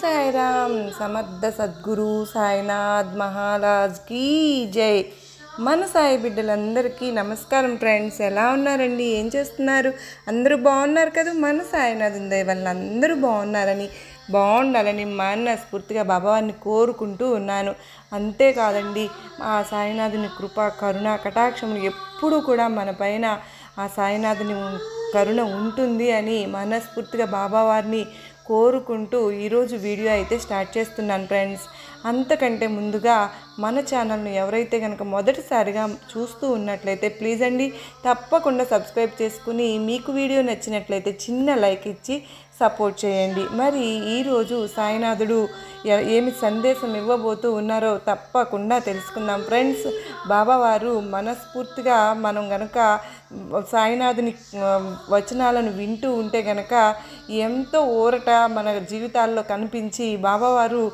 సాయిరామ్. సమర్థ సద్గురు సాయినాథ్ మహారాజ్ కీ జై. మన సాయి బిడ్డలందరికీ నమస్కారం ఫ్రెండ్స్. ఎలా ఉన్నారండి? ఏం చేస్తున్నారు? అందరూ బాగున్నారు కదా? మన సాయినాథ్ దయ వల్ల అందరూ బాగుండాలని మనస్ఫూర్తిగా బాబావారిని కోరుకుంటూ ఉన్నాను. అంతేకాదండి, ఆ సాయినాథుని కృప కరుణ కటాక్షములు ఎప్పుడూ కూడా మన పైన ఆ సాయినాథుని కరుణ ఉంటుంది అని మనస్ఫూర్తిగా బాబావారిని కోరుకుంటూ ఈరోజు వీడియో అయితే స్టార్ట్ చేస్తున్నాను ఫ్రెండ్స్. అంతకంటే ముందుగా మన ఛానల్ను ఎవరైతే కనుక మొదటిసారిగా చూస్తూ ఉన్నట్లయితే ప్లీజ్ అండి తప్పకుండా సబ్స్క్రైబ్ చేసుకుని, మీకు వీడియో నచ్చినట్లయితే చిన్న లైక్ ఇచ్చి సపోర్ట్ చేయండి. మరి ఈరోజు సాయినాథుడు ఏమి సందేశం ఇవ్వబోతూ ఉన్నారో తప్పకుండా తెలుసుకుందాం ఫ్రెండ్స్. బాబావారు మనస్ఫూర్తిగా మనం గనక సాయినాథుని వచనాలను వింటూ ఉంటే గనక ఎంతో ఊరట మన జీవితాల్లో కనిపించి బాబావారు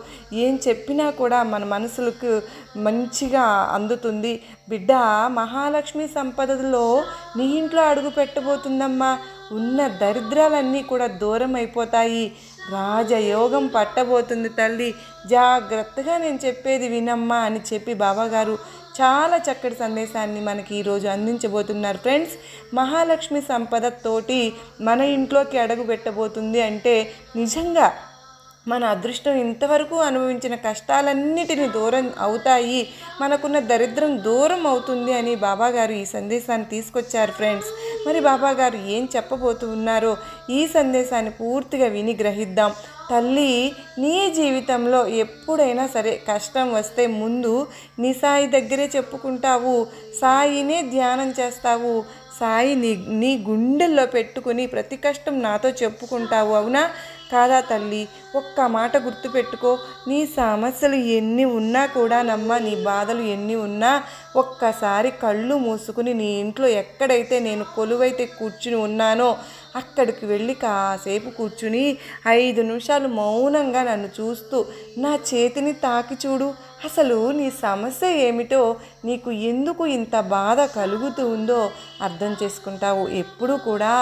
ఏం చెప్పినా కూడా మన మనసులకు మంచిగా అందుతుంది. బిడ్డ, మహాలక్ష్మి సంపదలో నీ ఇంట్లో అడుగు పెట్టబోతుందమ్మా. ఉన్న దరిద్రాలన్నీ కూడా దూరం అయిపోతాయి. రాజయోగం పట్టబోతుంది తల్లి. జాగ్రత్తగా నేను చెప్పేది వినమ్మా అని చెప్పి బాబాగారు చాలా చక్కటి సందేశాన్ని మనకి ఈరోజు అందించబోతున్నారు ఫ్రెండ్స్. మహాలక్ష్మి సంపద తోటి మన ఇంట్లోకి అడుగు పెట్టబోతుంది అంటే నిజంగా మన అదృష్టం ఇంతవరకు అనుభవించిన కష్టాలన్నిటినీ దూరం అవుతాయి, మనకున్న దరిద్రం దూరం అవుతుంది అని బాబాగారు ఈ సందేశాన్ని తీసుకొచ్చారు ఫ్రెండ్స్. మరి బాబాగారు ఏం చెప్పబోతూ ఉన్నారో ఈ సందేశాన్ని పూర్తిగా విని గ్రహిద్దాం. తల్లి, నీ జీవితంలో ఎప్పుడైనా సరే కష్టం వస్తే ముందు నీ సాయి దగ్గరే చెప్పుకుంటావు, సాయినే ధ్యానం చేస్తావు, సాయి నీ గుండెల్లో పెట్టుకుని ప్రతి కష్టం నాతో చెప్పుకుంటావు. అవునా కాదా తల్లి? ఒక్క మాట గుర్తుపెట్టుకో, నీ సమస్యలు ఎన్ని ఉన్నా కూడా నమ్మ, నీ బాధలు ఎన్ని ఉన్నా ఒక్కసారి కళ్ళు మూసుకుని నీ ఇంట్లో ఎక్కడైతే నేను కొలువైతే కూర్చుని ఉన్నానో అక్కడికి వెళ్ళి కాసేపు కూర్చుని 5 నిమిషాలు మౌనంగా నన్ను చూస్తూ నా చేతిని తాకి చూడు. అసలు నీ సమస్య ఏమిటో, నీకు ఎందుకు ఇంత బాధ కలుగుతూ ఉందో అర్థం చేసుకుంటావు. ఎప్పుడూ కూడా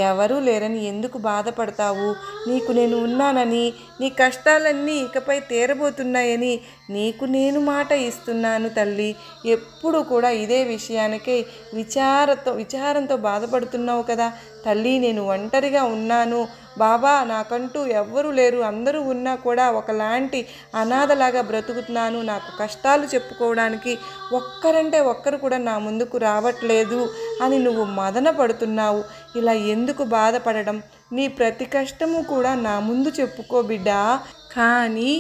ఎవరూ లేరని ఎందుకు బాధపడతావు? నీకు నేను ఉన్నానని, నీ కష్టాలన్నీ ఇకపై తీరబోతున్నాయని నీకు నేను మాట ఇస్తున్నాను తల్లి. ఎప్పుడు కూడా ఇదే విషయానికే విచారంతో బాధపడుతున్నావు కదా తల్లి. నేను ఒంటరిగా ఉన్నాను బాబా, నాకంటూ ఎవ్వరూ లేరు, అందరూ ఉన్నా కూడా ఒకలాంటి అనాథలాగా బ్రతుకుతున్నాను, నాకు కష్టాలు చెప్పుకోవడానికి ఒక్కరంటే ఒక్కరు కూడా నా ముందుకు రావట్లేదు అని నువ్వు మదన పడుతున్నావు. ఇలా ఎందుకు బాధపడడం? నీ ప్రతి కష్టము కూడా నా ముందు చెప్పుకో బిడ్డా. కానీ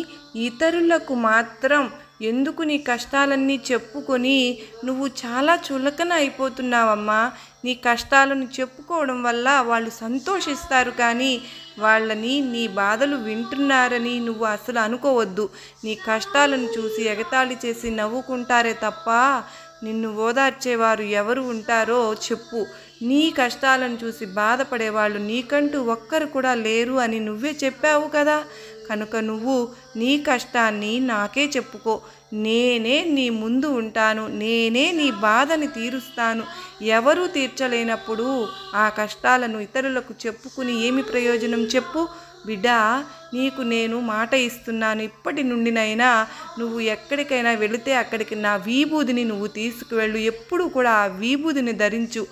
ఇతరులకు మాత్రం ఎందుకు నీ కష్టాలన్నీ చెప్పుకొని నువ్వు చాలా చులకన అయిపోతున్నావమ్మా. నీ కష్టాలను చెప్పుకోవడం వల్ల వాళ్ళు సంతోషిస్తారు, కానీ వాళ్ళని నీ బాధలు వింటున్నారని నువ్వు అసలు అనుకోవద్దు. నీ కష్టాలను చూసి ఎగతాళి చేసి నవ్వుకుంటారే తప్ప నిన్ను ఓదార్చేవారు ఎవరు ఉంటారో చెప్పు. నీ కష్టాలను చూసి బాధపడేవాళ్ళు నీకంటూ ఒక్కరు కూడా లేరు అని నువ్వే చెప్పావు కదా. కనుక నువ్వు నీ కష్టాన్ని నాకే చెప్పుకో. నేనే నీ ముందు ఉంటాను, నేనే నీ బాధని తీరుస్తాను. ఎవరూ తీర్చలేనప్పుడు ఆ కష్టాలను ఇతరులకు చెప్పుకుని ఏమి ప్రయోజనం చెప్పు బిడ్డా. నీకు నేను మాట ఇస్తున్నాను, ఇప్పటి నుండినైనా నువ్వు ఎక్కడికైనా వెళితే అక్కడికి నా విభూదిని నువ్వు తీసుకువెళ్ళు. ఎప్పుడు కూడా ఆ విభూదిని ధరించు.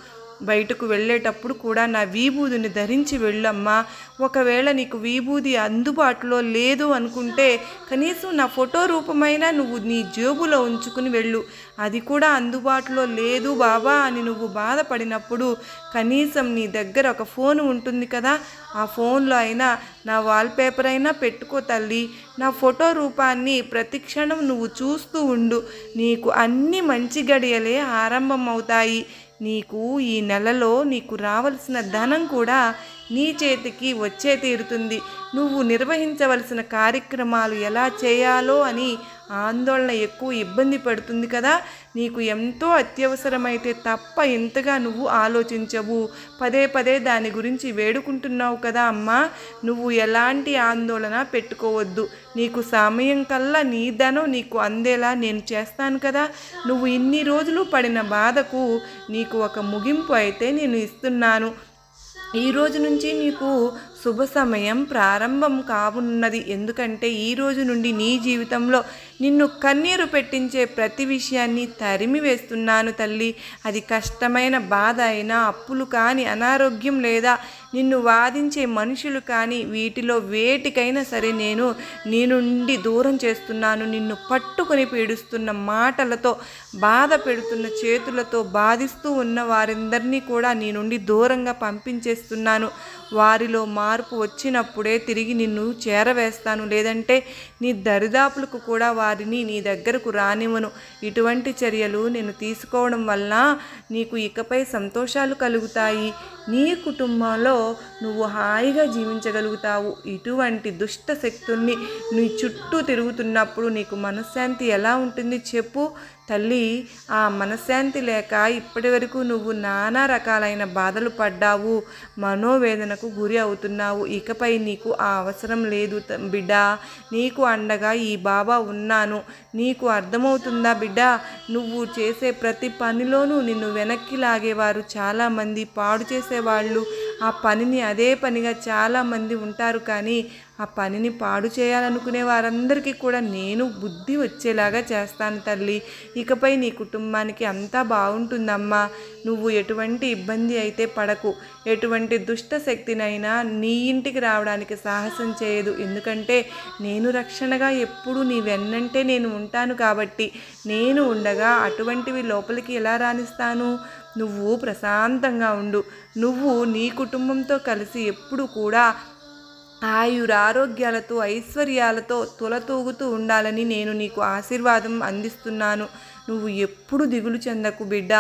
బయటకు వెళ్ళేటప్పుడు కూడా నా విభూదిని ధరించి వెళ్ళమ్మా. ఒకవేళ నీకు విభూది అందుబాటులో లేదు అనుకుంటే కనీసం నా ఫోటో రూపమైనా నువ్వు నీ జేబులో ఉంచుకుని వెళ్ళు. అది కూడా అందుబాటులో లేదు బాబా అని నువ్వు బాధపడినప్పుడు కనీసం నీ దగ్గర ఒక ఫోన్ ఉంటుంది కదా, ఆ ఫోన్లో అయినా నా వాల్పేపర్ అయినా పెట్టుకో తల్లి. నా ఫోటో రూపాన్ని ప్రతి క్షణం నువ్వు చూస్తూ ఉండు. నీకు అన్ని మంచి గడియలే ఆరంభం అవుతాయి. నీకు ఈ నెలలో నీకు రావాల్సిన ధనం కూడా నీ చేతికి వచ్చే తీరుతుంది. నువ్వు నిర్వహించవలసిన కార్యక్రమాలు ఎలా చేయాలో అని ఆందోళన ఎక్కువ ఇబ్బంది పడుతుంది కదా. నీకు ఎంతో అత్యవసరమైతే తప్ప ఇంతగా నువ్వు ఆలోచించవు. పదే పదే దాని గురించి వేడుకుంటున్నావు కదా అమ్మా. నువ్వు ఎలాంటి ఆందోళన పెట్టుకోవద్దు. నీకు సమయం కల్లా నీ ధనం నీకు అందేలా నేను చేస్తాను కదా. నువ్వు ఇన్ని రోజులు పడిన బాధకు నీకు ఒక ముగింపు అయితే నేను ఇస్తున్నాను. ఈ రోజు నుంచి నీకు శుభ సమయం ప్రారంభం కానున్నది. ఎందుకంటే ఈ రోజు నుండి నీ జీవితంలో నిన్ను కన్నీరు పెట్టించే ప్రతి విషయాన్ని తరిమి వేస్తున్నాను తల్లి. అది కష్టమైన బాధ అయినా, అప్పులు కానీ, అనారోగ్యం లేదా నిన్ను వాదించే మనుషులు కానీ, వీటిలో వేటికైనా సరే నేను నీ నుండి దూరం చేస్తున్నాను. నిన్ను పట్టుకొని పీడిస్తున్న మాటలతో, బాధ పెడుతున్న చేతులతో బాధిస్తూ ఉన్న వారందరినీ కూడా నీ నుండి దూరంగా పంపించేస్తున్నాను. వారిలో మార్పు వచ్చినప్పుడే తిరిగి నిన్ను చేరవేస్తాను, లేదంటే నీ దరిదాపులకు కూడా వారిని నీ దగ్గరకు రానివ్వను. ఇటువంటి చర్యలు నేను తీసుకోవడం వల్ల నీకు ఇకపై సంతోషాలు కలుగుతాయి. నీ కుటుంబంలో నువ్వు హాయిగా జీవించగలుగుతావు. ఇటువంటి దుష్ట శక్తుల్ని నీ చుట్టూ తిరుగుతున్నప్పుడు నీకు మనశ్శాంతి ఎలా ఉంటుంది చెప్పు తల్లి. ఆ మనశ్శాంతి లేక ఇప్పటి వరకు నువ్వు నానా రకాలైన బాధలు పడ్డావు, మనోవేదనకు గురి అవుతున్నావు. ఇకపై నీకు ఆ అవసరం లేదు బిడ్డ. నీకు అండగా ఈ బాబా ఉన్నాను. నీకు అర్థమవుతుందా బిడ్డ? నువ్వు చేసే ప్రతి పనిలోనూ నిన్ను వెనక్కి లాగేవారు చాలామంది, పాడు చేసేవాళ్ళు, ఆ పనిని అదే పనిగా చాలామంది ఉంటారు. కానీ ఆ పనిని పాడు చేయాలనుకునే వారందరికీ కూడా నేను బుద్ధి వచ్చేలాగా చేస్తాను తల్లి. ఇకపై నీ కుటుంబానికి అంతా బాగుంటుందమ్మా. నువ్వు ఎటువంటి ఇబ్బంది అయితే పడకు. ఎటువంటి దుష్ట శక్తినైనా నీ ఇంటికి రావడానికి సాహసం చేయదు. ఎందుకంటే నేను రక్షణగా ఎప్పుడు నీ వెన్నంటే నేను ఉంటాను కాబట్టి. నేను ఉండగా అటువంటివి లోపలికి ఎలా రాణిస్తాను? నువ్వు ప్రశాంతంగా ఉండు. నువ్వు నీ కుటుంబంతో కలిసి ఎప్పుడు కూడా ఆయురారోగ్యాలతో, ఐశ్వర్యాలతో తులతూగుతూ ఉండాలని నేను నీకు ఆశీర్వాదం అందిస్తున్నాను. నువ్వు ఎప్పుడు దిగులు చెందకు బిడ్డ.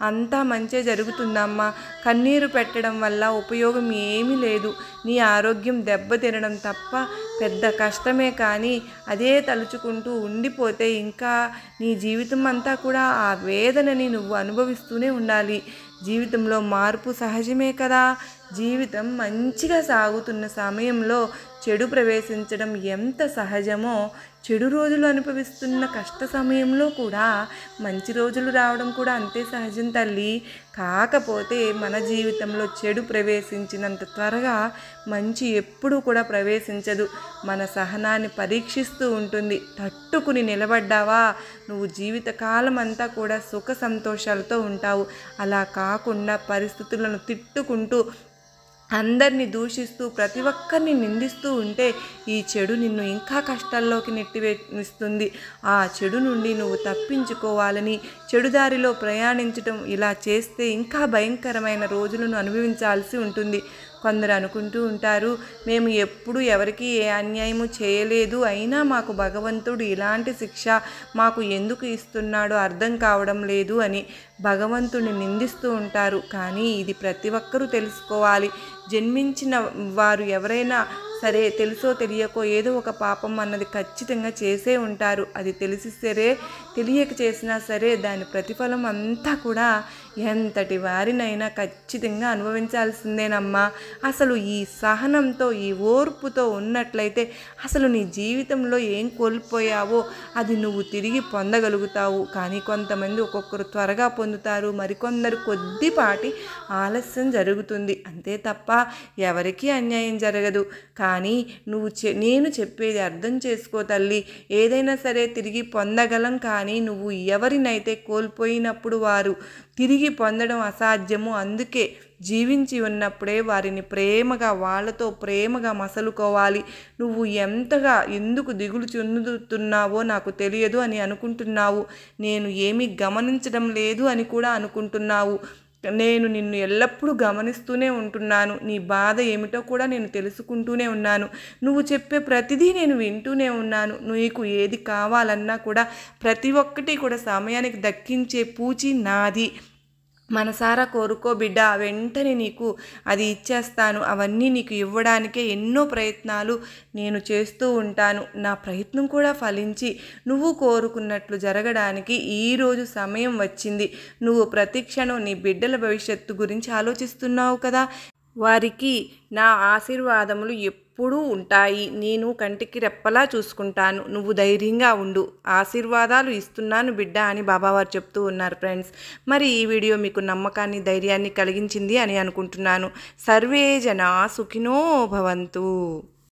అంతా మంచే జరుగుతుందమ్మా. కన్నీరు పెట్టడం వల్ల ఉపయోగం ఏమీ లేదు. నీ ఆరోగ్యం దెబ్బతినడం తప్ప పెద్ద కష్టమే. కానీ అదే తలుచుకుంటూ ఉండిపోతే ఇంకా నీ జీవితం అంతా కూడా ఆ వేదనని నువ్వు అనుభవిస్తూనే ఉండాలి. జీవితంలో మార్పు సహజమే కదా. జీవితం మంచిగా సాగుతున్న సమయంలో చెడు ప్రవేశించడం ఎంత సహజమో, చెడు రోజులు అనుభవిస్తున్న కష్ట సమయంలో కూడా మంచి రోజులు రావడం కూడా అంతే సహజం తల్లి. కాకపోతే మన జీవితంలో చెడు ప్రవేశించినంత త్వరగా మంచి ఎప్పుడూ కూడా ప్రవేశించదు. మన సహనాన్ని పరీక్షిస్తూ ఉంటుంది. తట్టుకుని నిలబడ్డావా నువ్వు జీవితకాలం అంతా కూడా సుఖ సంతోషాలతో ఉంటావు. అలా కాకుండా పరిస్థితులను తిట్టుకుంటూ, అందరినీ దూషిస్తూ, ప్రతి ఒక్కరిని నిందిస్తూ ఉంటే ఈ చెడు నిన్ను ఇంకా కష్టాల్లోకి నెట్టివేస్తుంది. ఆ చెడు నుండి నువ్వు తప్పించుకోవాలని చెడుదారిలో ప్రయాణించటం, ఇలా చేస్తే ఇంకా భయంకరమైన రోజులను అనుభవించాల్సి ఉంటుంది. కొందరు అనుకుంటూ ఉంటారు, మేము ఎప్పుడు ఎవరికి ఏ అన్యాయము చేయలేదు, అయినా మాకు భగవంతుడు ఇలాంటి శిక్ష మాకు ఎందుకు ఇస్తున్నాడో అర్థం కావడం లేదు అని భగవంతుడిని నిందిస్తూ ఉంటారు. కానీ ఇది ప్రతి ఒక్కరూ తెలుసుకోవాలి. జన్మించిన వారు ఎవరైనా సరే తెలుసో తెలియకో ఏదో ఒక పాపం అన్నది ఖచ్చితంగా చేసే ఉంటారు. అది తెలిసి సరే తెలియక చేసినా సరే దాని ప్రతిఫలం అంతా కూడా ఎంతటి వారినైనా ఖచ్చితంగా అనుభవించాల్సిందేనమ్మా. అసలు ఈ సహనంతో, ఈ ఓర్పుతో ఉన్నట్లయితే అసలు నీ జీవితంలో ఏం కోల్పోయావో అది నువ్వు తిరిగి పొందగలుగుతావు. కానీ కొంతమంది ఒక్కొక్కరు త్వరగా పొందుతారు, మరికొందరు కొద్దిపాటి ఆలస్యం జరుగుతుంది. అంతే తప్ప ఎవరికీ అన్యాయం జరగదు. కానీ నేను చెప్పేది అర్థం చేసుకో తల్లి. ఏదైనా సరే తిరిగి పొందగలం. కానీ నువ్వు ఎవరినైతే కోల్పోయినప్పుడు వారు తిరిగి పొందడం అసాధ్యము. అందుకే జీవించి ఉన్నప్పుడే వారిని ప్రేమగా, వాళ్ళతో ప్రేమగా మసలుకోవాలి. నువ్వు ఎందుకు దిగులు చెందుతున్నావో నాకు తెలియదు అని అనుకుంటున్నావు. నేను ఏమీ గమనించడం లేదు అని కూడా అనుకుంటున్నావు. నేను నిన్ను ఎల్లప్పుడూ గమనిస్తూనే ఉంటున్నాను. నీ బాధ ఏమిటో కూడా నేను తెలుసుకుంటూనే ఉన్నాను. నువ్వు చెప్పే ప్రతిదీ నేను వింటూనే ఉన్నాను. నీకు ఏది కావాలన్నా కూడా ప్రతి ఒక్కటి కూడా సమయానికి దక్కించే పూచి నాది. మనసారా కోరుకో బిడ్డ, వెంటనే నీకు అది ఇచ్చేస్తాను. అవన్నీ నీకు ఇవ్వడానికే ఎన్నో ప్రయత్నాలు నేను చేస్తూ ఉంటాను. నా ప్రయత్నం కూడా ఫలించి నువ్వు కోరుకున్నట్లు జరగడానికి ఈరోజు సమయం వచ్చింది. నువ్వు ప్రతి క్షణం నీ బిడ్డల భవిష్యత్తు గురించి ఆలోచిస్తున్నావు కదా. వారికి నా ఆశీర్వాదములు ఎప్పుడూ ఉంటాయి. నేను కంటికి రెప్పలా చూసుకుంటాను. నువ్వు ధైర్యంగా ఉండు. ఆశీర్వాదాలు ఇస్తున్నాను బిడ్డ అని బాబావారు చెప్తూ ఉన్నారు ఫ్రెండ్స్. మరి ఈ వీడియో మీకు నమ్మకాన్ని, ధైర్యాన్ని కలిగించింది అని అనుకుంటున్నాను. సర్వే జనా సుఖినో భవంతు.